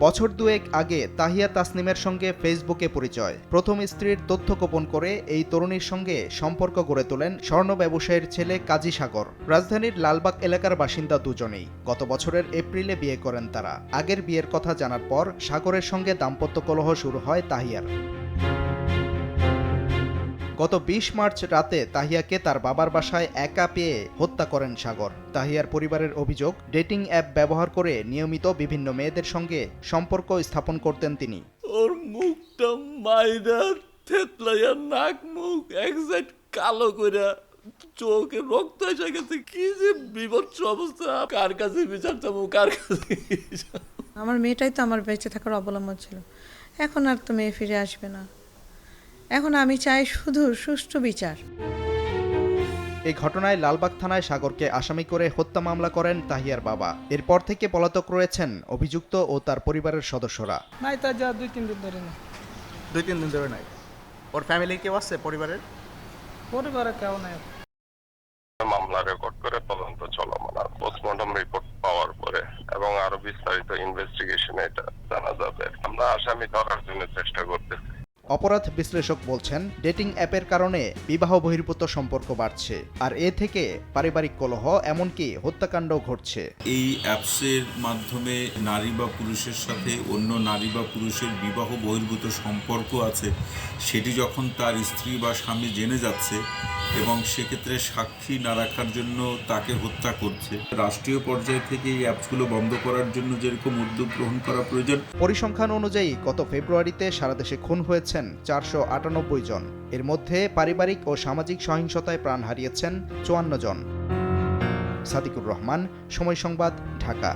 বছর দুয়েক আগে তাহিয়া তাসনিমের সঙ্গে ফেসবুকে পরিচয়। প্রথম স্ত্রীর তথ্য গোপন করে এই তরুণীর সঙ্গে সম্পর্ক গড়ে তোলেন স্বর্ণ ব্যবসায়ীর ছেলে কাজী সাগর। রাজধানীর লালবাগ এলাকার বাসিন্দা দুজনেই। গত বছরের এপ্রিলে বিয়ে করেন তারা। আগের বিয়ের কথা জানার পর সাগরের সঙ্গে দাম্পত্য কলহ শুরু হয় তাহিয়ার। গত ২০ মার্চ রাতে তাহিয়াকে তার বাবার বাসায় একা পেয়ে হত্যা করেন সাগর। তাহিয়ার পরিবারের অভিযোগ, ডেটিং অ্যাপ ব্যবহার করে নিয়মিত বিভিন্ন মেয়েদের সঙ্গে সম্পর্ক স্থাপন করতেন তিনি। ওর মুখটা মাইরা থেতলাইয়া নাক মুখ একসাইড কালো কইরা চোখে রক্ত এসে গেছে। কি যে বিভৎস অবস্থা! কার কাছে বিচার চাবো, কার কাছে? আমার মেয়েটাই তো আমার বেঁচে থাকার অবলম্বন ছিল। এখন আর তো মেয়ে ফিরে আসবে না। এখন আমি চাই শুধু সুষ্ঠু বিচার। এই ঘটনায় লালবাগ থানায় সাগরকে আসামি করে হত্যা মামলা করেন তাহিয়ার বাবা। এরপর থেকে পলাতক রয়েছেন অভিযুক্ত ও তার পরিবারের সদস্যরা। নাই তা যা 2-3 দিন ধরে না। 2-3 দিন ধরে নাই। ওর ফ্যামিলি কেউ আছে পরিবারের? পরিবারে কেউ নাই। মামলা রেকর্ড করে তদন্ত চলমান। পোস্টমর্টম রিপোর্ট পাওয়ার পরে এবং আরো বিস্তারিত ইনভেস্টিগেশনে এটা জানা যাবে। আমরা আসামি ধরার জন্য চেষ্টা করতেছি। অপরাধ বিশ্লেষক বলছেন, ডেটিং অ্যাপের কারণে বিবাহ বহির্ভূত সম্পর্ক বাড়ছে, আর এ থেকে পারিবারিক কলহ এমনকি হত্যাকাণ্ড ঘটছে। এই অ্যাপসের মাধ্যমে নারী বা পুরুষের সাথে অন্য নারী বা পুরুষের বিবাহ বহির্ভূত সম্পর্ক আছে, সেটি যখন তার স্ত্রী বা স্বামী জেনে যাচ্ছে এবং সেক্ষেত্রে সাক্ষী না রাখার জন্য তাকে হত্যা করছে। রাষ্ট্রীয় পর্যায় থেকে এই অ্যাপসগুলো বন্ধ করার জন্য যেরকম উদ্যোগ গ্রহণ করা প্রয়োজন। পরিসংখ্যান অনুযায়ী গত ফেব্রুয়ারিতে সারা দেশে খুন হয়েছেন 498 জন। এর মধ্যে পারিবারিক ও সামাজিক সহিংসতায় প্রাণ হারিয়েছেন 54 জন। সাদিকুর রহমান, সময় সংবাদ, ঢাকা।